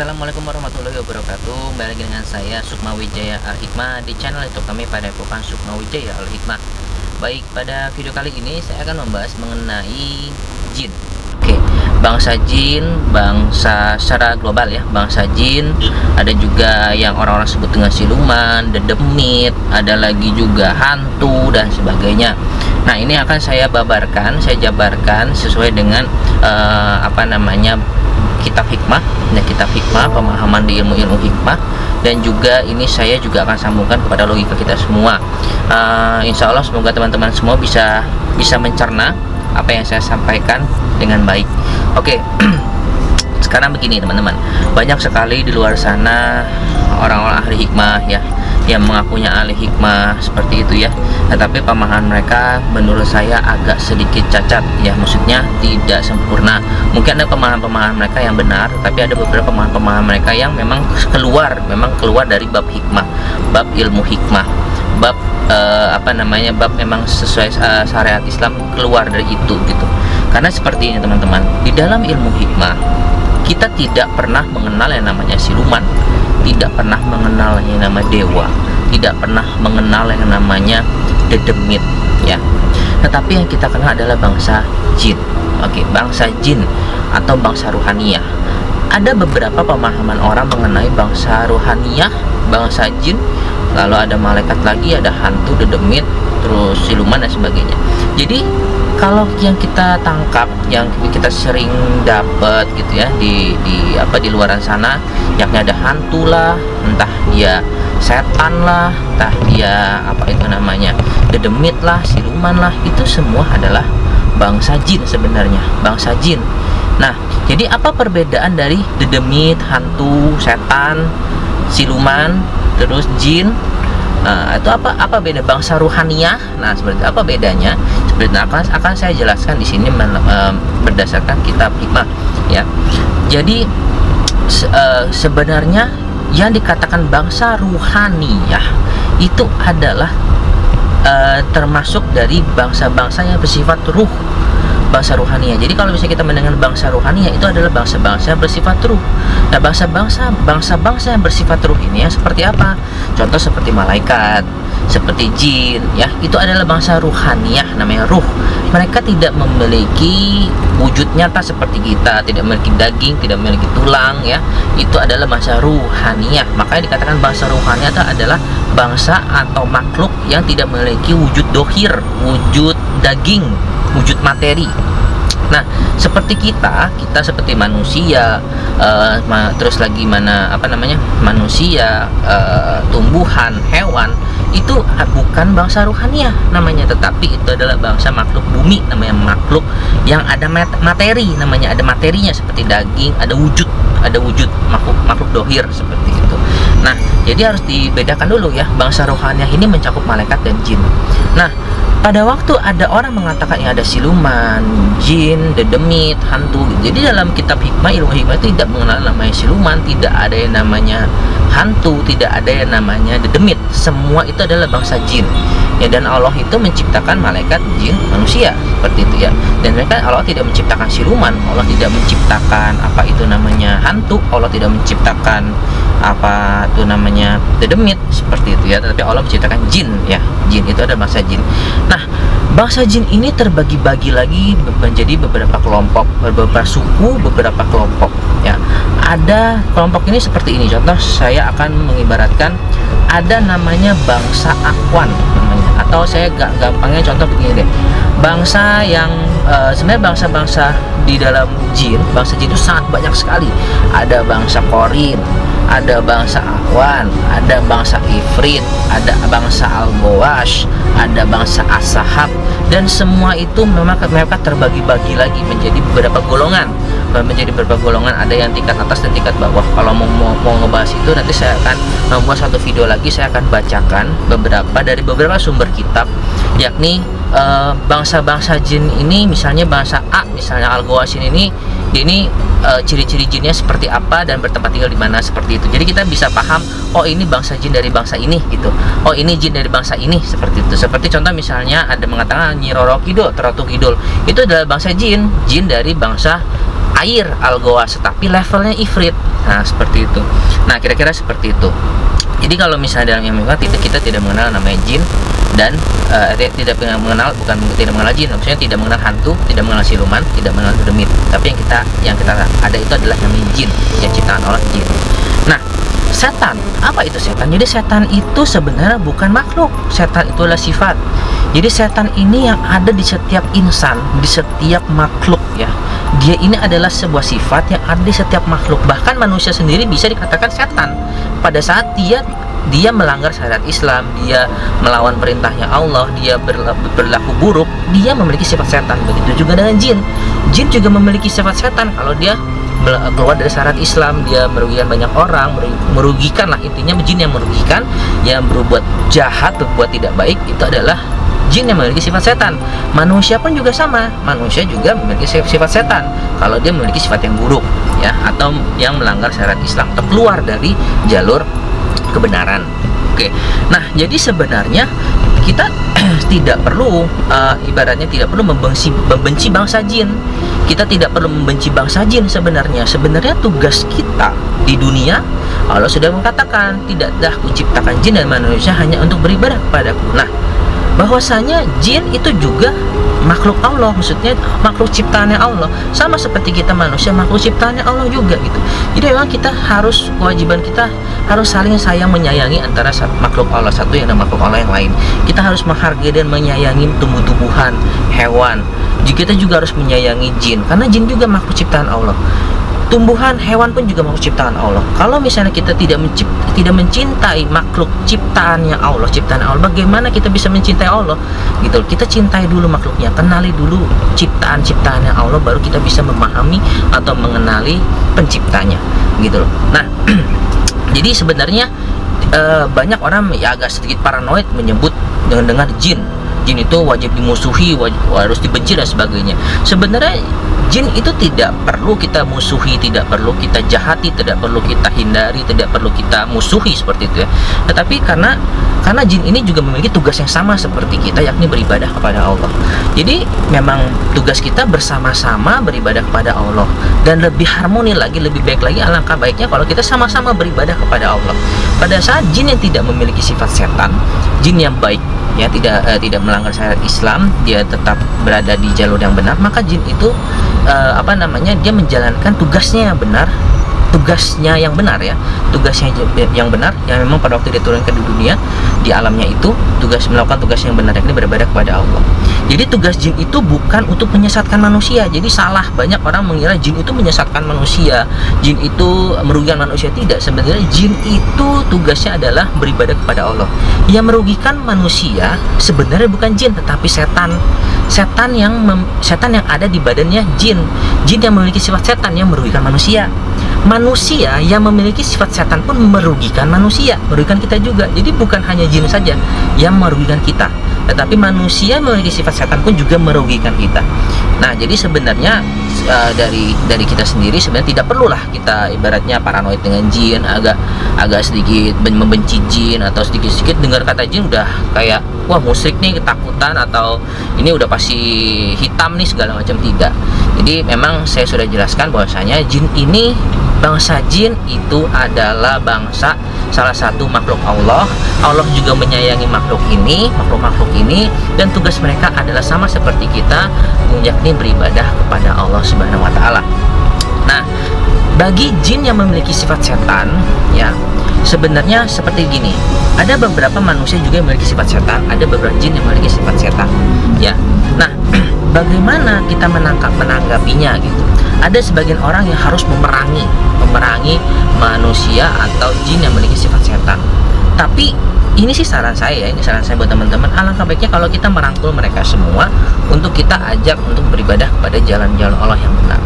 Assalamualaikum warahmatullahi wabarakatuh. Kembali lagi dengan saya Sukma Wijaya Al-Hikmah di channel YouTube kami pada Epokan Sukma Wijaya Al-Hikmah. Baik, pada video kali ini saya akan membahas mengenai jin. Oke, bangsa jin, bangsa secara global ya, bangsa jin, ada juga yang orang-orang sebut dengan siluman, dedemit, ada lagi juga hantu dan sebagainya. Nah, ini akan saya jabarkan sesuai dengan kitab hikmah, kitab hikmah, pemahaman di ilmu-ilmu hikmah, dan juga ini saya juga akan sambungkan kepada logika kita semua. Insya Allah semoga teman-teman semua bisa mencerna apa yang saya sampaikan dengan baik. Oke. Sekarang begini teman-teman, banyak sekali di luar sana orang-orang ahli hikmah ya, yang mengakunya ahli hikmah seperti itu ya, tetapi pemahaman mereka menurut saya agak sedikit cacat ya, maksudnya tidak sempurna. Mungkin ada pemahaman mereka yang benar, tapi ada beberapa pemahaman mereka yang memang keluar dari bab hikmah, bab ilmu hikmah, bab bab memang sesuai syariat Islam, keluar dari itu gitu. Karena seperti ini teman-teman, di dalam ilmu hikmah kita tidak pernah mengenal yang namanya siluman, tidak pernah mengenal yang namanya dewa, tidak pernah mengenal yang namanya dedemit ya. Tetapi yang kita kenal adalah bangsa jin. Oke, bangsa jin atau bangsa ruhaniyah. Ada beberapa pemahaman orang mengenai bangsa ruhaniyah, bangsa jin, lalu ada malaikat lagi, ada hantu, dedemit, terus siluman dan sebagainya. Jadi kalau yang kita tangkap, yang kita sering dapat gitu ya di luaran sana, yakni ada hantu lah, entah dia setan lah, entah dia dedemit lah, siluman lah, itu semua adalah bangsa jin sebenarnya, bangsa jin. Nah, jadi apa perbedaan dari dedemit, hantu, setan, siluman, terus jin? Itu apa beda bangsa ruhaniyah? Nah, seperti apa bedanya? Seperti akan saya jelaskan di sini berdasarkan kitab hikmah ya. Jadi sebenarnya yang dikatakan bangsa ruhaniyah itu adalah termasuk dari bangsa-bangsa yang bersifat ruh, bangsa ruhaniyah. Jadi kalau misalnya kita mendengar bangsa ruhaniyah, itu adalah bangsa-bangsa yang bersifat ruh. Nah, bangsa-bangsa yang bersifat ruh ini yang seperti apa? Contoh seperti malaikat, seperti jin ya, itu adalah bangsa ruhaniyah, namanya ruh. Mereka tidak memiliki wujud nyata seperti kita, tidak memiliki daging, tidak memiliki tulang ya. Itu adalah bangsa ruhaniyah. Makanya dikatakan bangsa ruhaniyah itu adalah bangsa atau makhluk yang tidak memiliki wujud dohir, wujud daging, wujud materi. Nah, seperti kita seperti manusia, terus lagi manusia, tumbuhan, hewan, itu bukan bangsa ruhaniyah namanya, tetapi itu adalah bangsa makhluk bumi, namanya makhluk yang ada materi, namanya ada materinya seperti daging, ada wujud makhluk dohir seperti itu. Nah, jadi harus dibedakan dulu ya, bangsa ruhaniyah ini mencakup malaikat dan jin. Nah, pada waktu ada orang mengatakan ada siluman, jin, dedemit, hantu. Jadi dalam kitab hikmah, ilmu hikmah itu tidak mengenal namanya siluman, tidak ada yang namanya hantu, tidak ada yang namanya dedemit. Semua itu adalah bangsa jin. Ya, dan Allah itu menciptakan malaikat, jin, manusia seperti itu ya. Dan mereka, Allah tidak menciptakan siluman, Allah tidak menciptakan hantu, Allah tidak menciptakan dedemit seperti itu ya, tapi Allah menciptakan jin ya. Jin itu ada bangsa jin. Nah, bangsa jin ini terbagi-bagi lagi menjadi beberapa kelompok, beberapa suku, beberapa kelompok ya. Ada kelompok ini seperti ini. Contoh saya akan mengibaratkan ada namanya bangsa akwan namanya, atau saya gampangnya contoh begini deh. Bangsa yang sebenarnya bangsa-bangsa di dalam jin, bangsa jin itu sangat banyak sekali. Ada bangsa korin, ada bangsa akwan, ada bangsa ifrit, ada bangsa al-ghawash, ada bangsa as-sahab, dan semua itu memang mereka terbagi-bagi lagi menjadi beberapa golongan. Ada yang tingkat atas dan tingkat bawah. Kalau mau ngebahas itu, nanti saya akan membuat satu video lagi, saya akan bacakan beberapa sumber kitab, yakni bangsa-bangsa jin ini. Misalnya bangsa A, misalnya al-ghawash ini ciri-ciri jinnya seperti apa dan bertempat tinggal di mana, seperti itu. Jadi kita bisa paham, oh ini bangsa jin dari bangsa ini gitu, oh ini jin dari bangsa ini, seperti itu. Seperti contoh misalnya ada mengatakan Nyi Roro Kidul, Ratu Kidul, itu adalah bangsa jin dari bangsa air al-ghawas, tapi levelnya ifrit. Nah, seperti itu. Nah, kira-kira seperti itu. Jadi kalau misalnya dalam ilmu kita tidak mengenal namanya jin, dan tidak mengenal, bukan tidak mengenal jin, maksudnya tidak mengenal hantu, tidak mengenal siluman, tidak mengenal demit. Tapi yang kita ada itu adalah namanya jin, yang ciptaan Allah, jin. Nah, setan, apa itu setan? Jadi setan itu sebenarnya bukan makhluk. Setan itu adalah sifat. Jadi setan ini yang ada di setiap insan, di setiap makhluk ya. Dia ini adalah sebuah sifat yang ada di setiap makhluk. Bahkan manusia sendiri bisa dikatakan setan pada saat dia melanggar syariat Islam, dia melawan perintahnya Allah, dia berlaku buruk, dia memiliki sifat setan. Begitu juga dengan jin. Jin juga memiliki sifat setan. Kalau dia keluar dari syariat Islam, dia merugikan banyak orang, merugikan lah, intinya jin yang merugikan, yang berbuat jahat, berbuat tidak baik, itu adalah jin yang memiliki sifat setan. Manusia pun juga sama, manusia juga memiliki sifat setan kalau dia memiliki sifat yang buruk ya, atau yang melanggar syariat Islam, atau keluar dari jalur kebenaran. Oke, nah jadi sebenarnya kita tidak perlu ibaratnya tidak perlu membenci bangsa jin. Kita tidak perlu membenci bangsa jin sebenarnya. Sebenarnya tugas kita di dunia, Allah sudah mengatakan, tidaklah kuciptakan jin dan manusia hanya untuk beribadah kepadaku. Nah, bahwasanya jin itu juga makhluk Allah, maksudnya makhluk ciptaannya Allah, sama seperti kita manusia, makhluk ciptaannya Allah juga gitu. Jadi memang kita harus, kewajiban kita harus saling sayang menyayangi antara makhluk Allah satu dan makhluk Allah yang lain. Kita harus menghargai dan menyayangi tumbuh-tumbuhan, hewan. Kita juga harus menyayangi jin, karena jin juga makhluk ciptaan Allah. Tumbuhan, hewan pun juga makhluk ciptaan Allah. Kalau misalnya kita tidak mencintai makhluk ciptaannya Allah, bagaimana kita bisa mencintai Allah? Gitu. Kita cintai dulu makhluknya, kenali dulu ciptaan-ciptaannya Allah, baru kita bisa memahami atau mengenali penciptanya. Gitu loh. Nah, jadi sebenarnya banyak orang ya agak sedikit paranoid menyebut dengan jin. Jin itu wajib dimusuhi, harus dibenci dan sebagainya. Sebenarnya jin itu tidak perlu kita musuhi, tidak perlu kita jahati, tidak perlu kita hindari, tidak perlu kita musuhi seperti itu ya. Tetapi karena jin ini juga memiliki tugas yang sama seperti kita, yakni beribadah kepada Allah. Jadi memang tugas kita bersama-sama beribadah kepada Allah, dan lebih harmoni lagi, lebih baik lagi, alangkah baiknya kalau kita sama-sama beribadah kepada Allah. Pada saat jin yang tidak memiliki sifat setan, jin yang baik ya, tidak melanggar syariat Islam, dia tetap berada di jalur yang benar, maka jin itu dia menjalankan tugasnya yang benar, tugasnya yang benar ya, tugasnya yang benar yang memang pada waktu dia turunkan di dunia, di alamnya itu melakukan tugas yang benar, yakni beribadah kepada Allah. Jadi tugas jin itu bukan untuk menyesatkan manusia. Jadi salah, banyak orang mengira jin itu menyesatkan manusia, jin itu merugikan manusia. Tidak, sebenarnya jin itu tugasnya adalah beribadah kepada Allah. Yang merugikan manusia sebenarnya bukan jin, tetapi setan. Setan yang ada di badannya jin yang memiliki sifat setan yang merugikan manusia. Manusia yang memiliki sifat setan pun merugikan manusia, merugikan kita juga. Jadi bukan hanya jin saja yang merugikan kita, tetapi manusia yang memiliki sifat setan pun juga merugikan kita. Nah, jadi sebenarnya dari kita sendiri sebenarnya tidak perlulah kita ibaratnya paranoid dengan jin, agak sedikit membenci jin, atau sedikit dengar kata jin udah kayak wah musyrik nih, ketakutan, atau ini udah pasti hitam nih segala macam. Tidak. Jadi memang saya sudah jelaskan bahwasanya jin ini, bangsa jin itu adalah bangsa salah satu makhluk Allah. Allah juga menyayangi makhluk ini, dan tugas mereka adalah sama seperti kita, yakni beribadah kepada Allah Subhanahu wa taala. Nah, bagi jin yang memiliki sifat setan ya, sebenarnya seperti gini. Ada beberapa manusia juga yang memiliki sifat setan, ada beberapa jin yang memiliki sifat setan ya. Nah, bagaimana kita menanggapinya gitu? Ada sebagian orang yang harus memerangi manusia atau jin yang memiliki sifat setan. Tapi ini sih saran saya buat teman-teman, alangkah baiknya kalau kita merangkul mereka semua untuk kita ajak untuk beribadah kepada jalan-jalan Allah yang benar.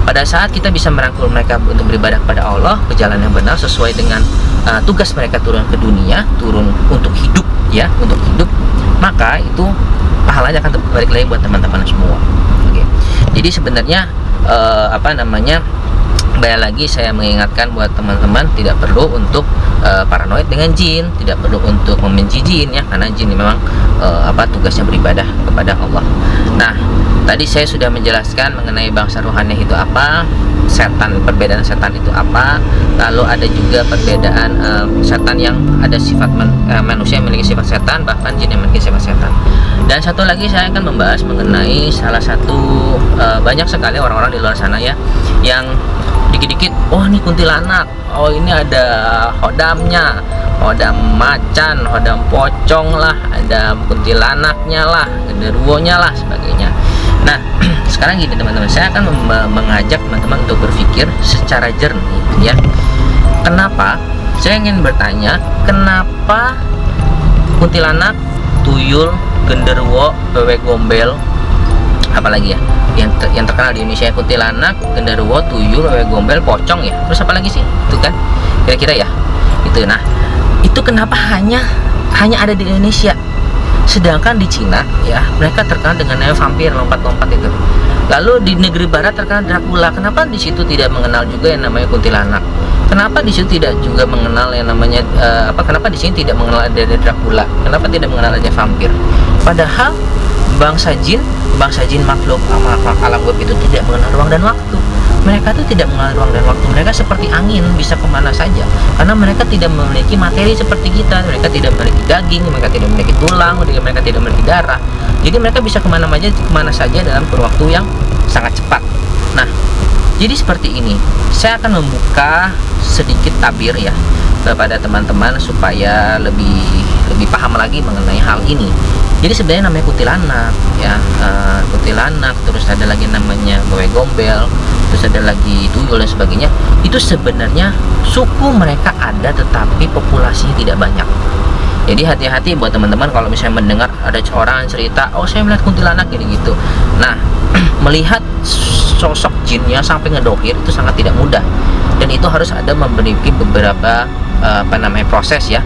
Pada saat kita bisa merangkul mereka untuk beribadah kepada Allah ke jalan yang benar sesuai dengan tugas mereka turun ke dunia, turun untuk hidup ya, untuk hidup, maka itu pahalanya akan balik lagi buat teman-teman semua. Oke. Jadi sebenarnya balik lagi saya mengingatkan buat teman-teman tidak perlu untuk paranoid dengan jin, tidak perlu untuk membenci jin ya, karena jin memang tugasnya beribadah kepada Allah. Nah, tadi saya sudah menjelaskan mengenai bangsa rohani itu apa, setan, perbedaan setan itu apa, lalu ada juga perbedaan setan yang ada sifat manusia yang memiliki sifat setan, bahkan jin yang memiliki sifat setan. Dan satu lagi saya akan membahas mengenai salah satu banyak sekali orang-orang di luar sana ya yang dikit-dikit, oh ini kuntilanak, oh ini ada hodamnya, hodam macan, hodam pocong lah, ada kuntilanaknya lah, genderuwonya lah, sebagainya. Nah, sekarang gini teman-teman, saya akan mengajak teman-teman untuk berpikir secara jernih ya. Kenapa? Saya ingin bertanya, kenapa kuntilanak, tuyul, genderuwo, bebek gombel, apalagi ya yang terkenal di Indonesia, kuntilanak, genderuwo, tuyul, bebek gombel, pocong ya, terus apa lagi sih itu kan kira-kira ya itu. Nah, itu kenapa hanya ada di Indonesia, sedangkan di Cina ya mereka terkenal dengan namanya vampir, lompat-lompat itu. Lalu di negeri barat terkenal Dracula, kenapa di situ tidak mengenal juga yang namanya kuntilanak? Kenapa di situ tidak juga mengenal yang namanya kenapa di sini tidak mengenal ada Dracula? Kenapa tidak mengenal adanya vampir? Padahal bangsa jin makhluk alam gaib itu tidak mengenal ruang dan waktu. Mereka itu tidak mengenal ruang dan waktu. Mereka seperti angin, bisa kemana saja, karena mereka tidak memiliki materi seperti kita. Mereka tidak memiliki daging, mereka tidak memiliki tulang, mereka tidak memiliki darah. Jadi mereka bisa kemana saja dalam kurun waktu yang sangat cepat. Nah, jadi seperti ini, saya akan membuka sedikit tabir ya kepada teman-teman supaya lebih paham lagi mengenai hal ini. Jadi sebenarnya namanya kuntilanak ya, kuntilanak, terus ada lagi namanya bebek gombel, terus ada lagi tuyul dan sebagainya. Itu sebenarnya suku mereka ada, tetapi populasinya tidak banyak. Jadi hati-hati buat teman-teman kalau misalnya mendengar ada orang cerita, oh saya melihat kuntilanak gitu. Nah, melihat sosok jinnya sampai ngedohir itu sangat tidak mudah, dan itu harus ada memiliki beberapa proses ya,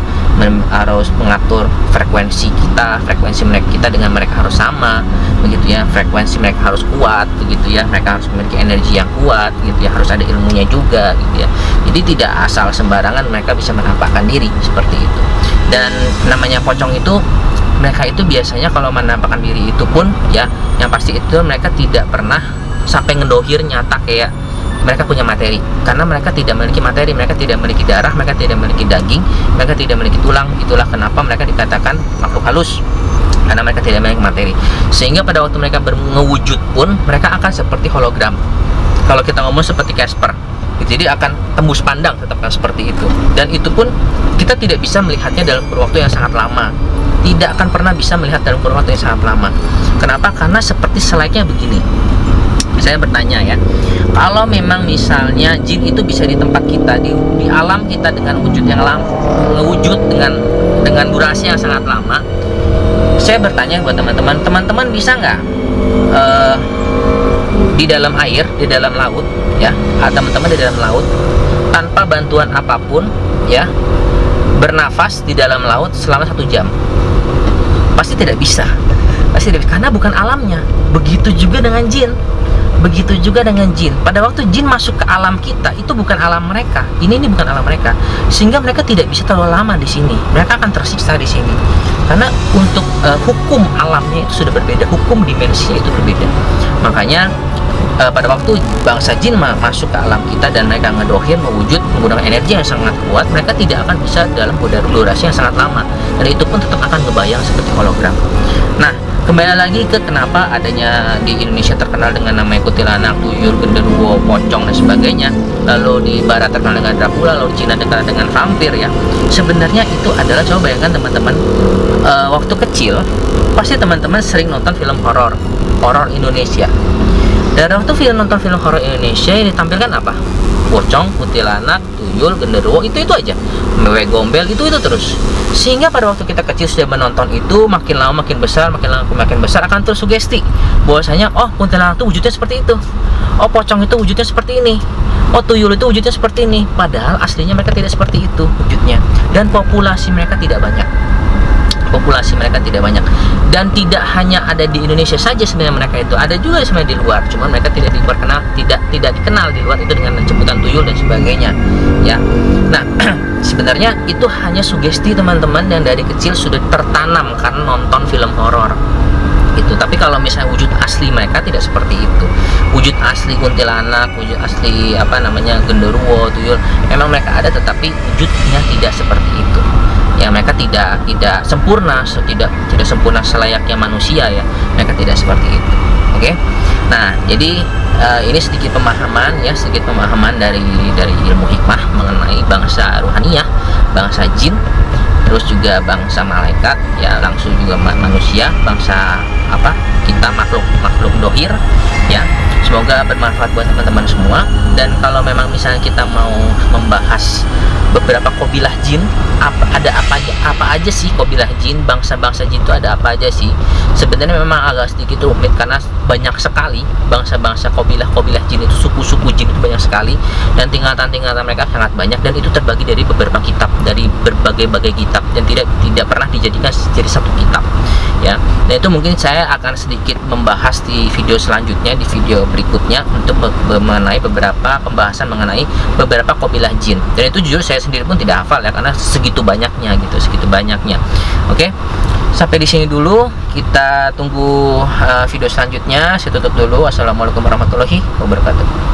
harus mengatur frekuensi kita dengan mereka harus sama begitu ya, frekuensi mereka harus kuat begitu ya, mereka harus memiliki energi yang kuat gitu ya, harus ada ilmunya juga gitu ya. Jadi tidak asal sembarangan mereka bisa menampakkan diri seperti itu. Dan namanya pocong itu, mereka itu biasanya kalau menampakkan diri itu pun ya, yang pasti itu mereka tidak pernah sampai ngedohir nyata kayak mereka punya materi, karena mereka tidak memiliki materi, mereka tidak memiliki darah, mereka tidak memiliki daging, mereka tidak memiliki tulang. Itulah kenapa mereka dikatakan makhluk halus, karena mereka tidak memiliki materi. Sehingga pada waktu mereka ngewujud pun mereka akan seperti hologram. Kalau kita ngomong seperti Casper, jadi akan tembus pandang, tetapkan seperti itu. Dan itu pun kita tidak bisa melihatnya dalam kurun waktu yang sangat lama, tidak akan pernah bisa melihat dalam kurun waktu yang sangat lama. Kenapa? Karena seperti selayaknya begini, saya bertanya ya, kalau memang misalnya jin itu bisa di tempat kita, di alam kita dengan wujud yang lama, wujud dengan durasi yang sangat lama, saya bertanya buat teman-teman bisa nggak di dalam air, di dalam laut ya, teman-teman di dalam laut tanpa bantuan apapun ya, bernafas di dalam laut selama 1 jam? Pasti tidak bisa, karena bukan alamnya. Begitu juga dengan jin. Pada waktu jin masuk ke alam kita, itu bukan alam mereka. Ini bukan alam mereka, sehingga mereka tidak bisa terlalu lama di sini. Mereka akan tersiksa di sini, karena untuk hukum alamnya itu sudah berbeda, hukum dimensinya itu berbeda. Makanya pada waktu bangsa jin masuk ke alam kita dan mereka ngedohir, mewujud menggunakan energi yang sangat kuat, mereka tidak akan bisa dalam durasi yang sangat lama, dan itu pun tetap akan ngebayang seperti hologram. Nah, kembali lagi ke kenapa adanya di Indonesia terkenal dengan namanya kuntilanak, tuyul, genderuwo, pocong dan sebagainya. Lalu di barat terkenal dengan Dracula, lalu di Cina terkenal dengan vampir ya. Sebenarnya itu adalah, coba bayangkan teman-teman, waktu kecil pasti teman-teman sering nonton film horor Indonesia. Dan waktu nonton film horor Indonesia yang ditampilkan apa? Pocong, kuntilanak, tuyul, genderuwo, itu aja. Bebek gombel, itu terus. Sehingga pada waktu kita kecil sudah menonton itu, makin lama makin besar, makin besar akan tersugesti bahwasanya oh kuntilanak itu wujudnya seperti itu, oh pocong itu wujudnya seperti ini, oh tuyul itu wujudnya seperti ini. Padahal aslinya mereka tidak seperti itu wujudnya, dan populasi mereka tidak banyak. populasi mereka tidak banyak, dan tidak hanya ada di Indonesia saja sebenarnya mereka itu, ada juga sebenarnya di luar, cuma mereka tidak dikenal di luar itu dengan sebutan tuyul dan sebagainya ya. Nah sebenarnya itu hanya sugesti teman-teman yang dari kecil sudah tertanam karena nonton film horor itu. Tapi kalau misalnya wujud asli mereka tidak seperti itu. Wujud asli kuntilanak, wujud asli genderuwo, tuyul, memang mereka ada, tetapi wujudnya tidak seperti itu ya. Mereka tidak sempurna, tidak sempurna selayaknya manusia ya, mereka tidak seperti itu. Oke. Nah jadi ini sedikit pemahaman dari ilmu hikmah mengenai bangsa ruhaniyah, bangsa jin, terus juga bangsa malaikat ya, langsung juga manusia, bangsa kita makhluk dohir ya. Semoga bermanfaat buat teman-teman semua. Dan kalau memang misalnya kita mau membahas beberapa kabilah jin, ada apa aja sih kabilah jin, bangsa-bangsa jin itu ada apa aja sih, sebenarnya memang agak sedikit rumit karena banyak sekali bangsa-bangsa kabilah jin itu, suku-suku jin itu banyak sekali, dan tingkatan-tingkatan mereka sangat banyak, dan itu terbagi dari beberapa kitab, dari berbagai kitab, dan tidak pernah dijadikan jadi satu kitab ya. Nah itu mungkin saya akan sedikit membahas di video selanjutnya, di video berikutnya, untuk mengenai beberapa pembahasan mengenai beberapa kabilah jin. Dan itu jujur saya sendiri pun tidak hafal ya, karena segitu banyaknya. Oke, sampai di sini dulu, kita tunggu video selanjutnya. Saya tutup dulu. Wassalamualaikum warahmatullahi wabarakatuh.